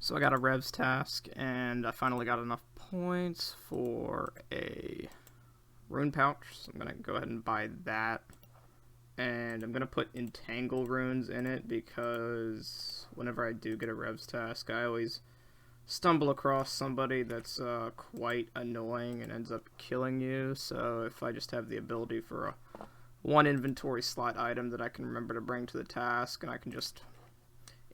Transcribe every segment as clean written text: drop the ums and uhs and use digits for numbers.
So I got a Revs task, and I finally got enough points for a rune pouch, so I'm going to go ahead and buy that. And I'm going to put entangle runes in it because whenever I do get a Revs task, I always stumble across somebody that's quite annoying and ends up killing you. So if I just have the ability for a one inventory slot item that I can remember to bring to the task, and I can just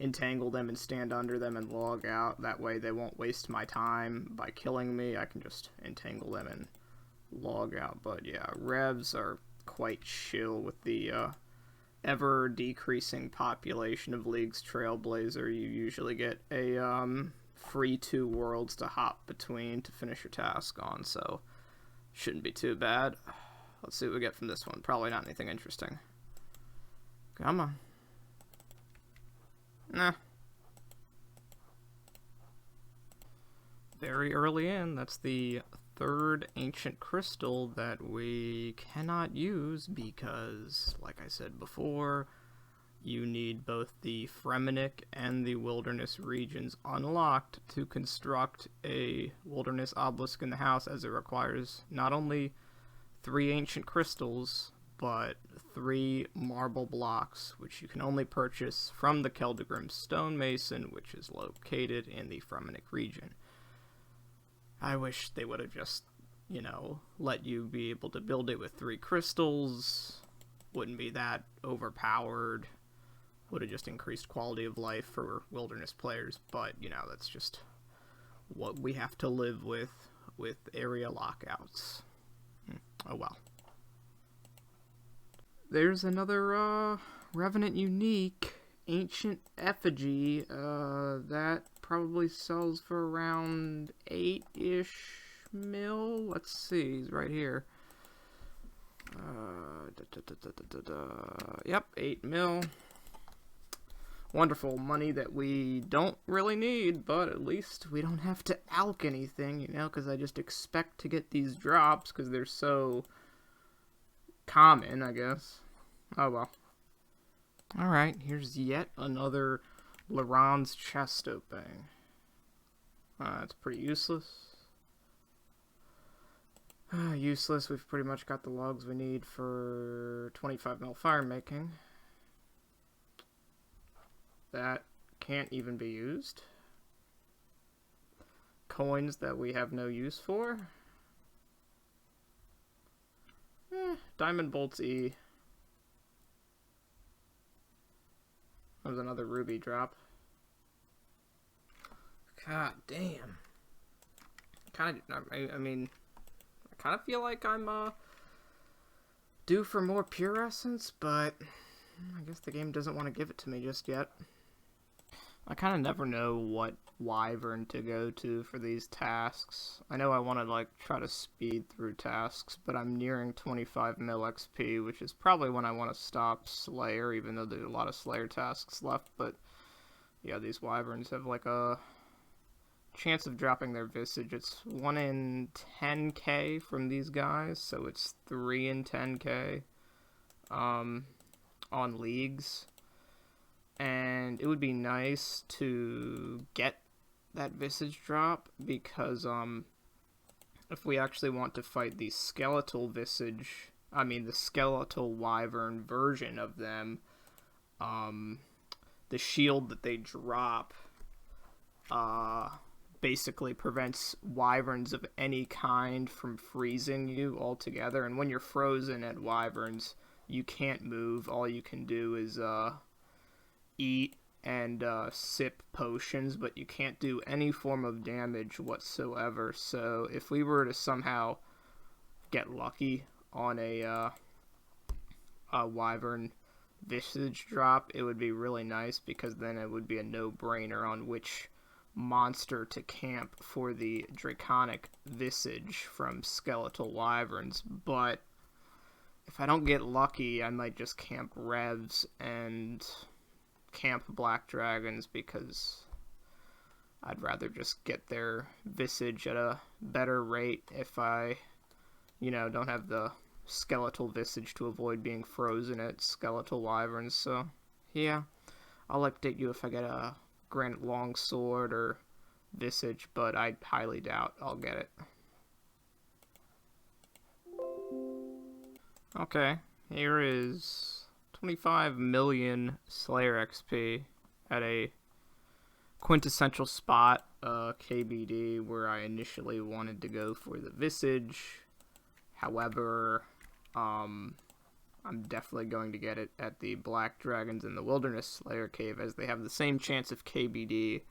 entangle them and stand under them and log out, that way they won't waste my time by killing me. I can just entangle them and log out. But yeah, Revs are quite chill with the ever decreasing population of League's Trailblazer. You usually get a free 2 worlds to hop between to finish your task on, so shouldn't be too bad. Let's see what we get from this one. Probably not anything interesting. Come on. Nah. Very early in, that's the third ancient crystal that we cannot use because, like I said before, you need both the Fremennik and the Wilderness regions unlocked to construct a Wilderness obelisk in the house, as it requires not only 3 ancient crystals, but 3 marble blocks, which you can only purchase from the Keldegrim Stonemason, which is located in the Fremennik region. I wish they would have just, let you be able to build it with 3 crystals. Wouldn't be that overpowered. Would have just increased quality of life for Wilderness players, but, that's just what we have to live with area lockouts. Oh well. There's another Revenant Unique Ancient Effigy that probably sells for around 8-ish mil. Let's see, he's right here. Yep, 8 mil. Wonderful money that we don't really need, but at least we don't have to alch anything, because I just expect to get these drops because they're so common, I guess. Oh well. Alright, here's yet another Laron's chest opening. That's pretty useless. Useless, we've pretty much got the logs we need for 25 mil fire making. That can't even be used. Coins that we have no use for. Diamond Bolts E. That was another ruby drop. God damn. I kind of feel like I'm due for more pure essence, but I guess the game doesn't want to give it to me just yet. I kind of never know what wyvern to go to for these tasks. I know I want to try to speed through tasks, but I'm nearing 25 mil XP, which is probably when I want to stop Slayer, even though there's a lot of Slayer tasks left. But yeah, these wyverns have a chance of dropping their visage. It's 1 in 10k from these guys, so it's 3 in 10k on leagues. And it would be nice to get that visage drop because if we actually want to fight the skeletal visage, the skeletal wyvern version of them, the shield that they drop basically prevents wyverns of any kind from freezing you altogether. And when you're frozen at wyverns, you can't move. All you can do is eat and sip potions, but you can't do any form of damage whatsoever. So if we were to somehow get lucky on a wyvern visage drop, it would be really nice, because then it would be a no-brainer on which monster to camp for the draconic visage from skeletal wyverns. But if I don't get lucky, I might just camp Revs and camp black dragons, because I'd rather just get their visage at a better rate if I, don't have the skeletal visage to avoid being frozen at skeletal wyverns. So yeah, I'll update you if I get a Granite Longsword or Visage, but I highly doubt I'll get it. Okay, here is 25 million Slayer XP at a quintessential spot, KBD, where I initially wanted to go for the Visage. However, I'm definitely going to get it at the Black Dragons in the Wilderness Slayer Cave, as they have the same chance of KBD,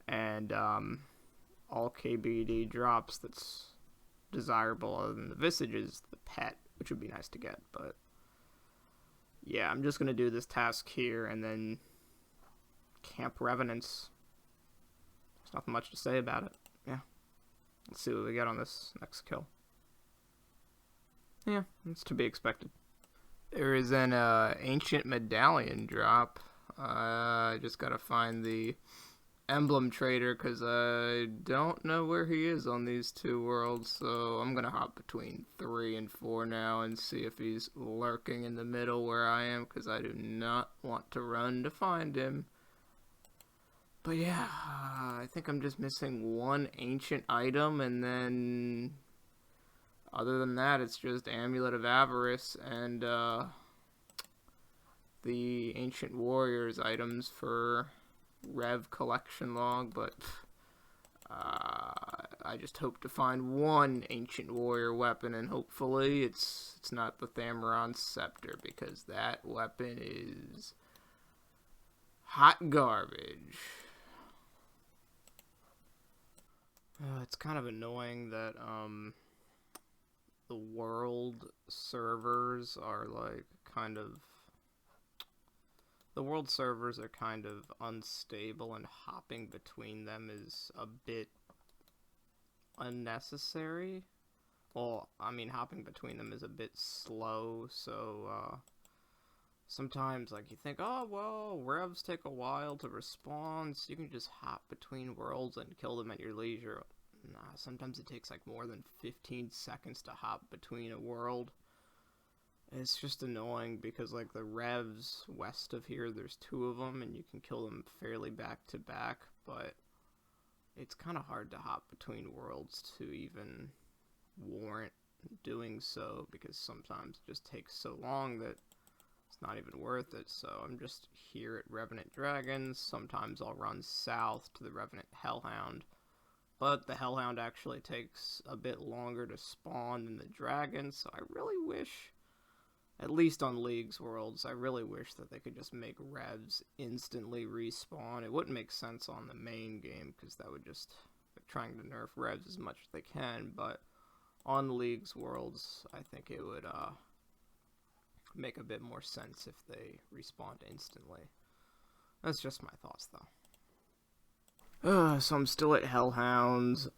and all KBD drops that's desirable other than the Visage is the pet, which would be nice to get. But yeah, I'm just going to do this task here and then camp Revenants. There's nothing much to say about it. Yeah, let's see what we get on this next kill. Yeah, it's to be expected. There is an ancient medallion drop. I just gotta find the emblem trader because I don't know where he is on these two worlds, so I'm gonna hop between 3 and 4 now and see if he's lurking in the middle where I am, because I do not want to run to find him. But yeah, I think I'm just missing one ancient item, and then other than that, it's just Amulet of Avarice and the Ancient Warriors items for Rev collection log, but I just hope to find one Ancient Warrior weapon, and hopefully it's not the Thammaron Scepter, because that weapon is hot garbage. It's kind of annoying that the world servers are kind of unstable, and hopping between them is a bit unnecessary. Well, I mean, hopping between them is a bit slow, so sometimes you think, oh well, revs take a while to respawn, so you can just hop between worlds and kill them at your leisure. Nah, sometimes it takes more than 15 seconds to hop between a world. It's just annoying because the revs west of here, there's 2 of them and you can kill them fairly back to back, but it's kind of hard to hop between worlds to even warrant doing so, because sometimes it just takes so long that it's not even worth it. So I'm just here at Revenant Dragons. Sometimes I'll run south to the Revenant Hellhound, but the Hellhound actually takes a bit longer to spawn than the Dragon, so I really wish, at least on League's worlds, I really wish that they could just make revs instantly respawn. It wouldn't make sense on the main game, because that would just, they're trying to nerf revs as much as they can, but on League's worlds, I think it would make a bit more sense if they respawned instantly. That's just my thoughts, though. So I'm still at Hellhounds.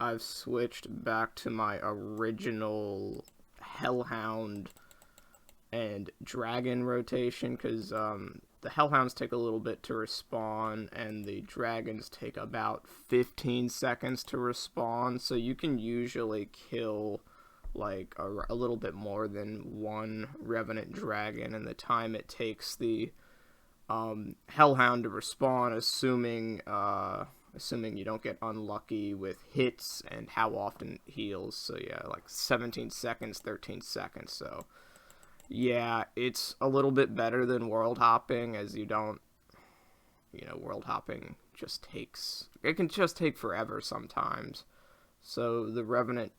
I've switched back to my original Hellhound and Dragon rotation, because the Hellhounds take a little bit to respawn, and the Dragons take about 15 seconds to respawn, so you can usually kill a little bit more than one Revenant Dragon in the time it takes the Hellhound to respawn, assuming you don't get unlucky with hits and how often it heals. So yeah, 17 seconds, 13 seconds. So yeah, it's a little bit better than world hopping, as you don't, world hopping it can just take forever sometimes. So the Revenant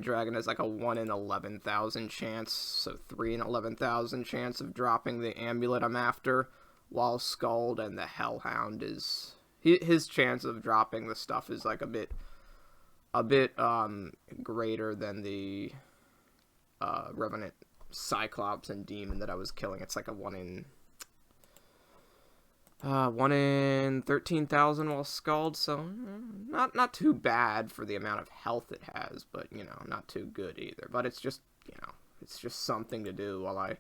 Dragon has a 1 in 11,000 chance, so 3 in 11,000 chance of dropping the amulet I'm after, while Skald and the Hellhound is, his chance of dropping the stuff is a bit greater than the Revenant Cyclops and Demon that I was killing. It's a 1 in 13,000 while Skald, so not too bad for the amount of health it has, but not too good either. But it's just it's just something to do while I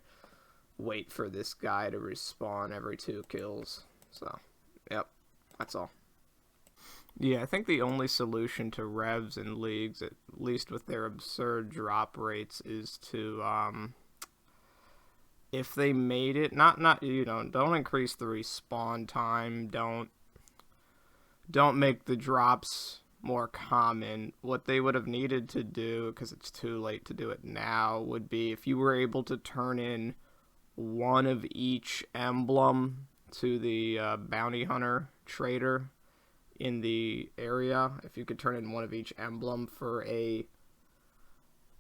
wait for this guy to respawn every 2 kills. So yep, that's all. Yeah, I think the only solution to revs in Leagues, at least with their absurd drop rates, is to if they made it, not you know, don't increase the respawn time, don't make the drops more common. What they would have needed to do, because it's too late to do it now, would be if you were able to turn in one of each emblem to the bounty hunter trader in the area. If you could turn in one of each emblem for a,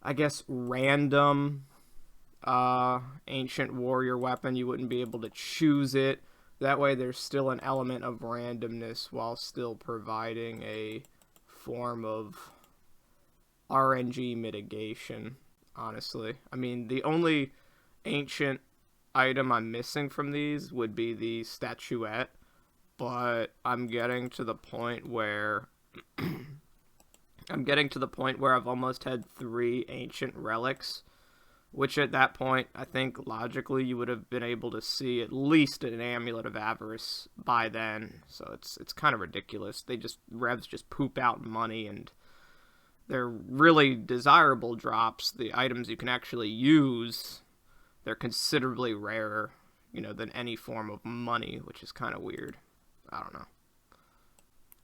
I guess, random ancient warrior weapon, you wouldn't be able to choose it. That way there's still an element of randomness while still providing a form of RNG mitigation, honestly. I mean, the only ancient item I'm missing from these would be the statuette, but I'm getting to the point where I've almost had 3 ancient relics, which at that point, I think logically you would have been able to see at least an Amulet of Avarice by then. So it's kind of ridiculous. Revs just poop out money, and they're really desirable drops. The items you can actually use, they're considerably rarer, you know, than any form of money, which is kind of weird. I don't know.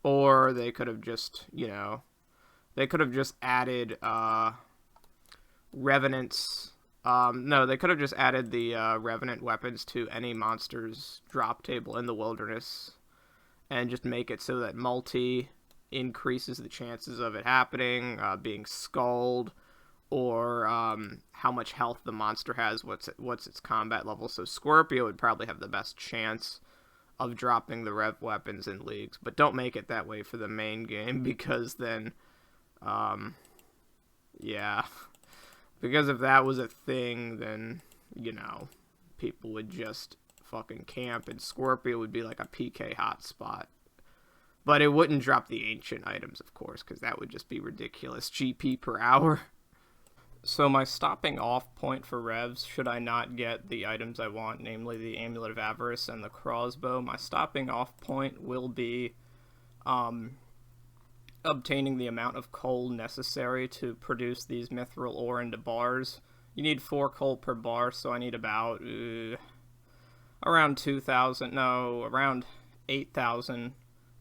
Or they could have just, you know, added Revenants. No, they could have just added the Revenant weapons to any monster's drop table in the wilderness and just make it so that multi increases the chances of it happening, being skulled, or how much health the monster has, what's its combat level. So Scorpio would probably have the best chance of dropping the Rev weapons in leagues, but don't make it that way for the main game, because then, yeah. Because if that was a thing, then, you know, people would just fucking camp, and Scorpio would be like a PK hotspot. But it wouldn't drop the ancient items, of course, because that would just be ridiculous. GP per hour. So my stopping off point for Revs, should I not get the items I want, namely the Amulet of Avarice and the crossbow, my stopping off point will be obtaining the amount of coal necessary to produce these mithril ore into bars. You need 4 coal per bar, so I need about around 8,000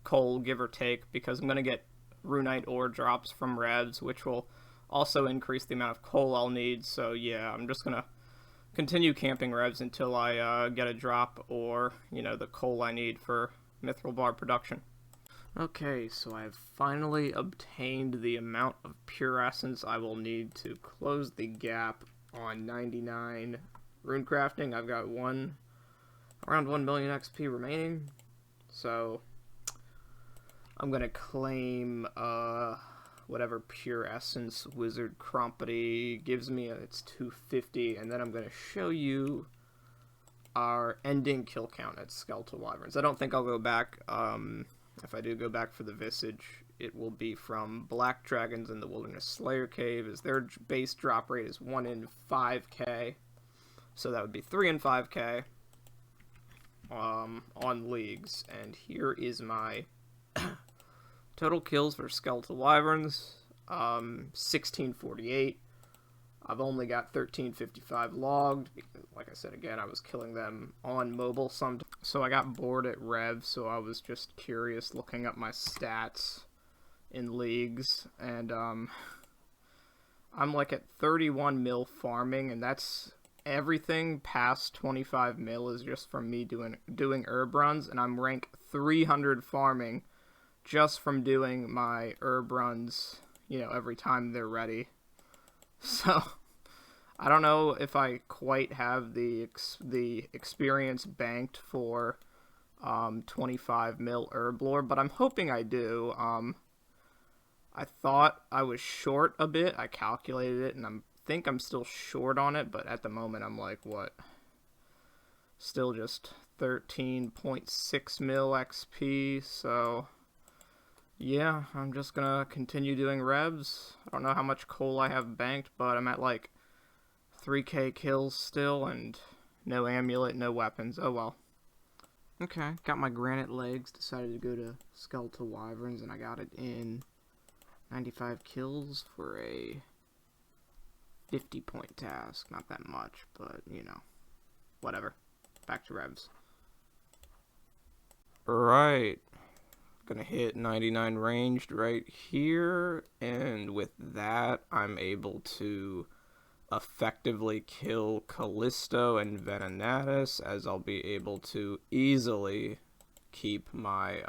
coal, give or take, because I'm going to get runite ore drops from Revs, which will also increase the amount of coal I'll need. So yeah, I'm just going to continue camping Revs until I get a drop, or, you know, the coal I need for mithril bar production. Okay, so I've finally obtained the amount of pure essence I will need to close the gap on 99 rune crafting. I've got around 1 million XP remaining, so I'm gonna claim whatever pure essence Wizard Crumpety gives me. It's 250, and then I'm gonna show you our ending kill count at Skeletal Wyverns. I don't think I'll go back. If I do go back for the Visage, it will be from Black Dragons in the Wilderness Slayer Cave, as their base drop rate is 1 in 5k. So that would be 3 in 5k on leagues. And here is my total kills for Skeletal Wyverns, 1648. I've only got 1355 logged, because, like I said again, I was killing them on mobile sometimes. So I got bored at Rev, so I was just curious looking up my stats in leagues, and I'm like at 31 mil farming, and that's everything past 25 mil is just from me doing herb runs, and I'm rank 300 farming just from doing my herb runs, you know, every time they're ready. So, I don't know if I quite have the experience banked for 25 mil herb lore, but I'm hoping I do. I thought I was short a bit. I calculated it, and I think I'm still short on it, but at the moment I'm like, what? Still just 13.6 mil XP, so yeah, I'm just gonna continue doing Revs. I don't know how much coal I have banked, but I'm at like 3k kills still, and no amulet, no weapons. Oh well. Okay, got my granite legs, decided to go to Skeletal Wyverns, and I got it in 95 kills for a 50 point task. Not that much, but you know. whatever. Back to revs. Right. Gonna hit 99 ranged right here, and with that, I'm able to effectively kill Callisto and Venenatis, as I'll be able to easily keep my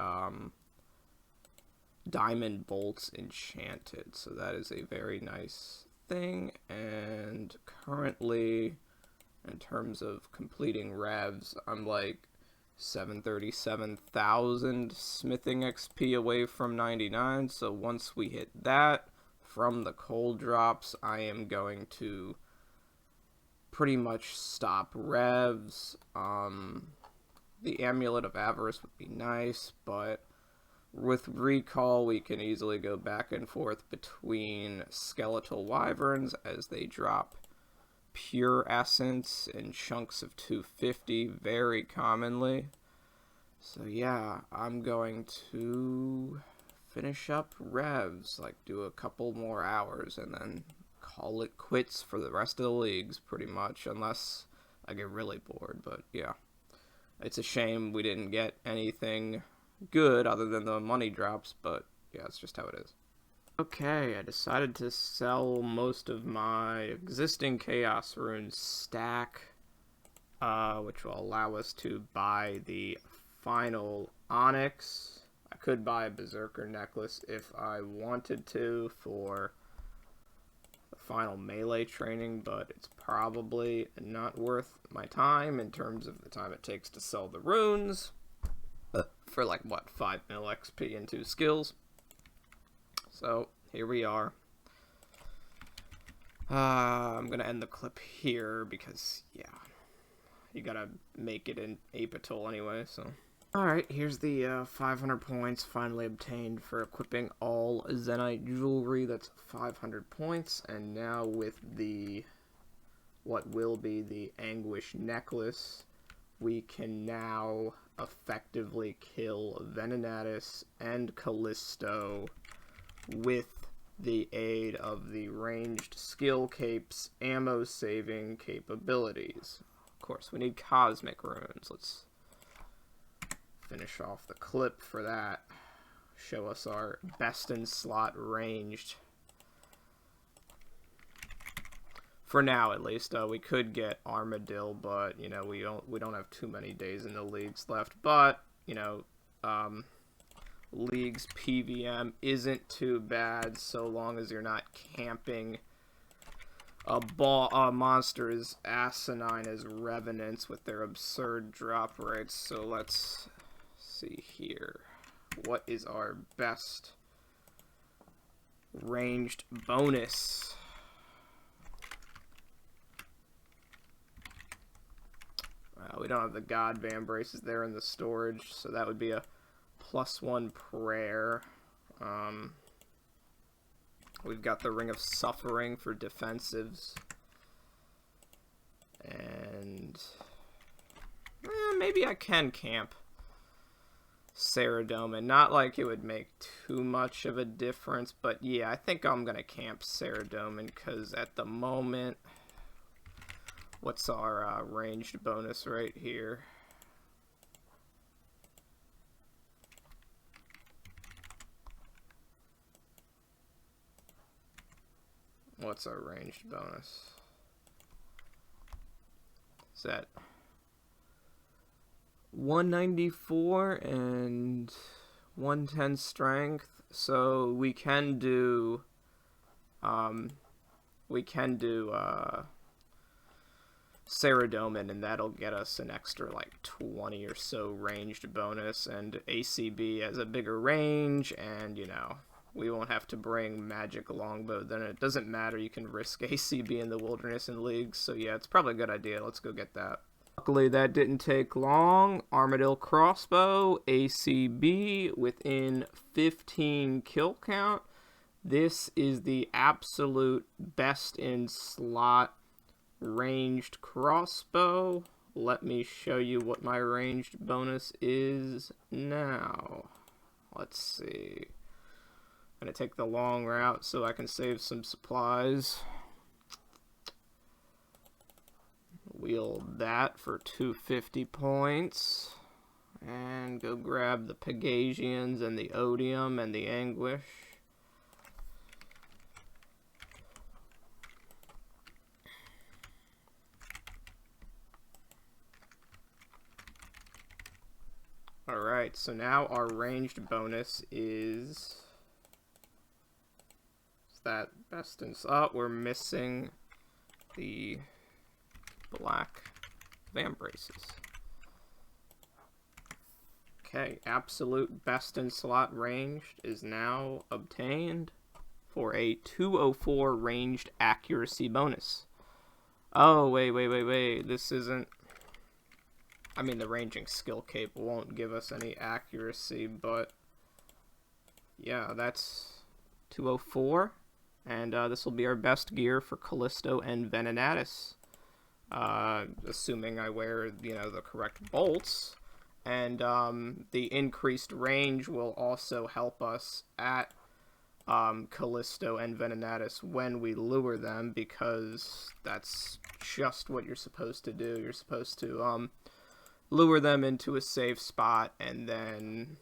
Diamond Bolts enchanted. So that is a very nice thing, and currently, in terms of completing revs, I'm like 737,000 smithing XP away from 99, so once we hit that, from the cold drops, I am going to pretty much stop revs. The Amulet of Avarice would be nice, but with Recall, we can easily go back and forth between Skeletal Wyverns as they drop pure essence in chunks of 250 very commonly. So yeah, I'm going to finish up revs, like do a couple more hours and then call it quits for the rest of the leagues pretty much, unless I get really bored. But yeah, it's a shame we didn't get anything good other than the money drops, but yeah, it's just how it is. Okay, I decided to sell most of my existing Chaos Rune stack, which will allow us to buy the final Onyx. I could buy a Berserker necklace if I wanted to for the final melee training, but it's probably not worth my time in terms of the time it takes to sell the runes for like, what, 5 mil XP and 2 skills. So, here we are. I'm gonna end the clip here because, yeah, you gotta make it in Apatol anyway, so. Alright, here's the 500 points finally obtained for equipping all Zenyte jewelry. That's 500 points, and now with the, what will be the Anguish necklace, we can now effectively kill Venenatis and Callisto with the aid of the ranged skill cape's ammo saving capabilities. Of course, we need cosmic runes. Let's finish off the clip for that. Show us our best in slot ranged. For now, at least, we could get Armadil, but you know we don't have too many days in the leagues left. But you know, League's PVM isn't too bad so long as you're not camping a monster as asinine as Revenants with their absurd drop rates. So let's see here. What is our best ranged bonus? We don't have the God Vambraces there in the storage, so that would be a +1 prayer. We've got the Ring of Suffering for defensives. And maybe I can camp Saradomin. Not like it would make too much of a difference, but yeah, I think I'm going to camp Saradomin because at the moment, what's our ranged bonus right here? What's our ranged bonus? Is that 194 and 110 strength? So we can do Saradomin, and that'll get us an extra like 20 or so ranged bonus, and ACB has a bigger range, and you know, we won't have to bring Magic Longbow. Then it doesn't matter, you can risk ACB in the Wilderness and Leagues, so yeah, it's probably a good idea. Let's go get that. Luckily that didn't take long. Armadil Crossbow, ACB within 15 kill count. This is the absolute best in slot ranged crossbow. Let me show you what my ranged bonus is now. Let's see. I'm gonna take the long route so I can save some supplies. wheel that for 250 points. And go grab the Pegasians and the Odium and the Anguish. Alright, so now our ranged bonus is that best in slot. We're missing the black Vambraces. Okay, absolute best in slot ranged is now obtained for a 204 ranged accuracy bonus. Oh, wait. This isn't... I mean, the ranging skill cape won't give us any accuracy, but yeah, that's 204. And this will be our best gear for Callisto and Venenatis. Assuming I wear, the correct bolts. And the increased range will also help us at Callisto and Venenatis when we lure them, because that's just what you're supposed to do. You're supposed to lure them into a safe spot and then,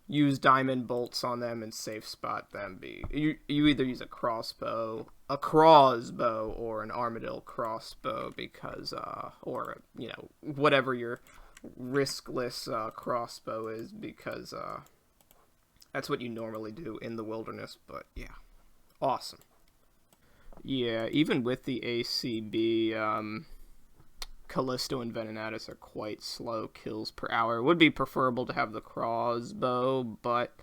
use diamond bolts on them and safe spot them. You either use a crossbow, or an armadillo crossbow, because or whatever your riskless crossbow is, because that's what you normally do in the wilderness. But yeah, awesome. Yeah, even with the ACB, Callisto and Venenatis are quite slow kills per hour. It would be preferable to have the crossbow, but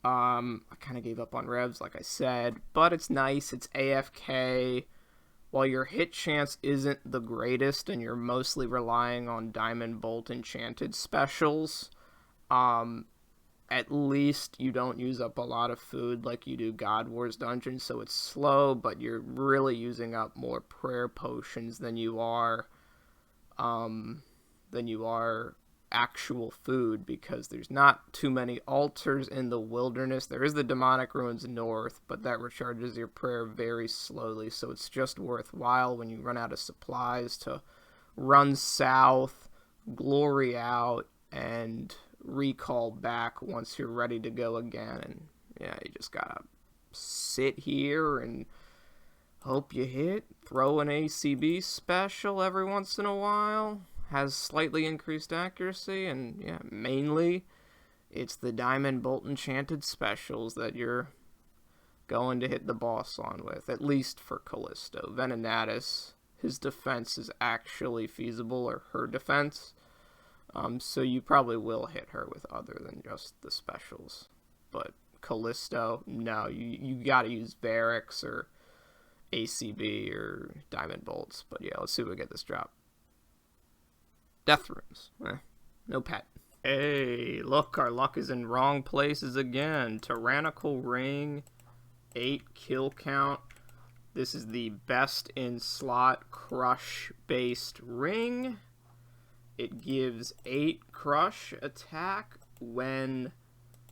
I kind of gave up on revs, like I said. But it's nice. It's AFK. While your hit chance isn't the greatest and you're mostly relying on Diamond Bolt Enchanted specials, at least you don't use up a lot of food like you do God Wars Dungeon, so it's slow, but you're really using up more prayer potions than you are actual food, because there's not too many altars in the wilderness. There is the Demonic Ruins North, but that recharges your prayer very slowly, so it's just worthwhile when you run out of supplies to run south, glory out, and recall back once you're ready to go again. And yeah, you just gotta sit here and hope you hit. Throw an ACB special every once in a while. Has slightly increased accuracy, and yeah, mainly it's the Diamond Bolt Enchanted specials that you're going to hit the boss on with, at least for Callisto. Venenatis, his defense is actually feasible, or her defense, so you probably will hit her with other than just the specials. But Callisto, no, you gotta use Varix or ACB or Diamond Bolts. But yeah, let's see if we get this drop. Death Runes. No pet. Hey, look, our luck is in wrong places again. Tyrannical Ring, 8 kill count. This is the best in slot crush-based ring. It gives 8 crush attack when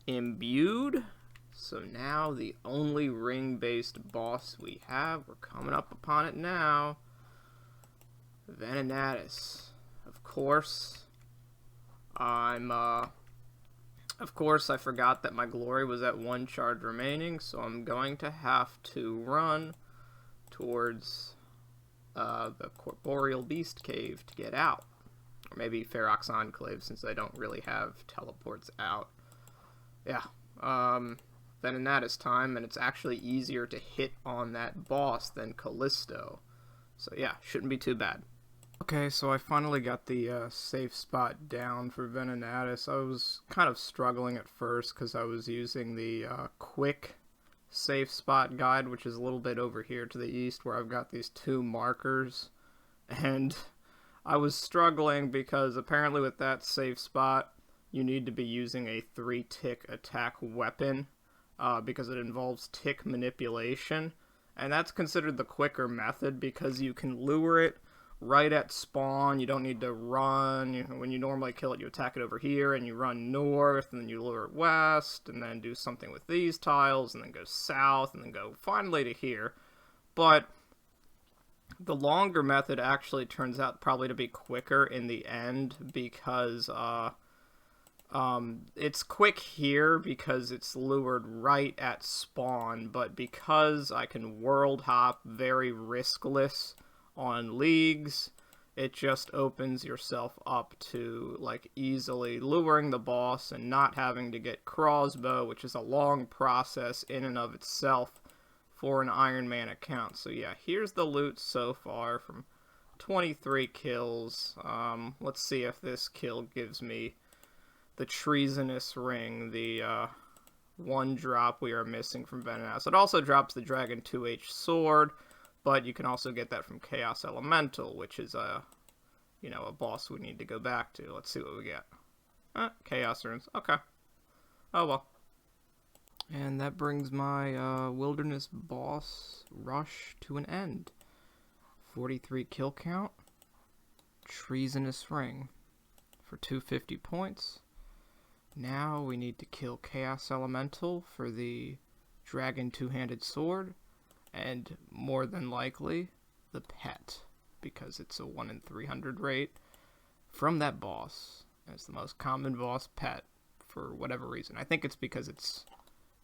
imbued. So now the only ring-based boss we have, we're coming up upon it now. Venenatis. Of course, I forgot that my glory was at 1 charge remaining, so I'm going to have to run towards the Corporeal Beast Cave to get out. Or maybe Ferox Enclave, since I don't really have teleports out. Yeah, Venenatis time, and it's actually easier to hit on that boss than Callisto. So yeah, shouldn't be too bad. Okay, so I finally got the safe spot down for Venenatis. I was kind of struggling at first because I was using the quick safe spot guide, which is a little bit over here to the east, where I've got these 2 markers. And I was struggling because apparently with that safe spot, you need to be using a 3-tick attack weapon because it involves tick manipulation. And that's considered the quicker method because you can lure it right at spawn. You don't need to run. When you normally kill it, you attack it over here, and you run north, and then you lure it west, and then do something with these tiles, and then go south, and then go finally to here. But The longer method actually turns out probably to be quicker in the end because it's quick here because it's lured right at spawn, but because I can world hop very riskless on leagues, it just opens yourself up to like easily luring the boss and not having to get crossbow, which is a long process in and of itself for an Iron Man account. So yeah, here's the loot so far from 23 kills. Let's see if this kill gives me the treasonous ring, the one drop we are missing from Venonat. It also drops the Dragon 2H sword, but you can also get that from Chaos Elemental, which is a boss we need to go back to. Let's see what we get. Chaos runes. Okay. Oh well. And that brings my wilderness boss rush to an end. 43 kill count. Treasonous ring for 250 points. Now we need to kill Chaos Elemental for the Dragon Two-Handed Sword, and more than likely, the pet, because it's a 1 in 300 rate from that boss. And it's the most common boss pet for whatever reason. I think it's because its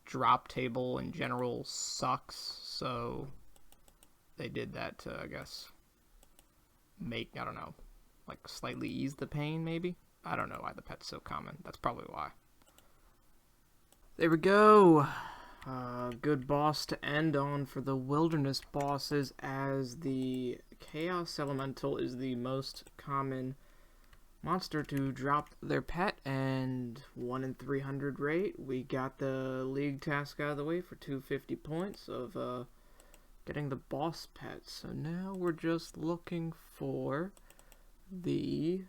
drop table in general sucks, so they did that to, I guess, make, I don't know, like slightly ease the pain, maybe? I don't know why the pet's so common. That's probably why. There we go. Good boss to end on for the wilderness bosses, as the Chaos Elemental is the most common monster to drop their pet, and 1 in 300 rate. We got the league task out of the way for 250 points of getting the boss pet. So now we're just looking for the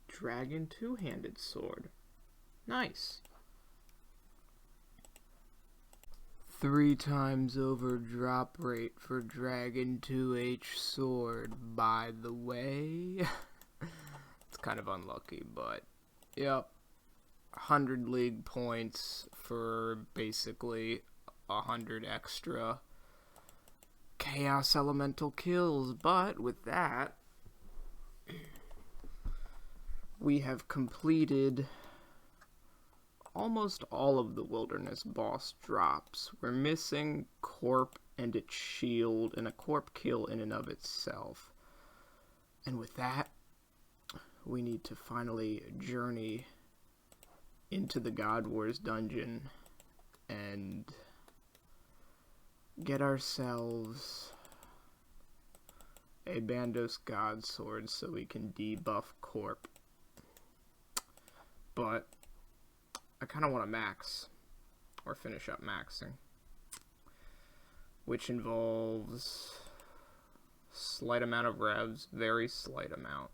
Dragon Two-Handed Sword. Nice. 3 times over drop rate for Dragon 2H Sword, by the way. It's kind of unlucky, but yep. 100 league points for basically 100 extra Chaos Elemental kills. But with that, we have completed almost all of the wilderness boss drops. We're missing Corp and its shield, and a Corp kill in and of itself. And with that, we need to finally journey into the God Wars dungeon and get ourselves a Bandos God Sword so we can debuff Corp. But I kind of want to max, or finish up maxing, which involves slight amount of revs, very slight amount.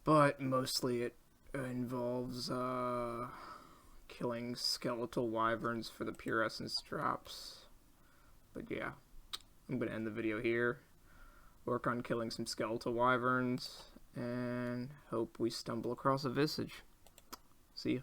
But mostly it involves killing skeletal wyverns for the pure essence drops. But yeah, I'm going to end the video here. Work on killing some skeletal wyverns, and hope we stumble across a visage. See ya.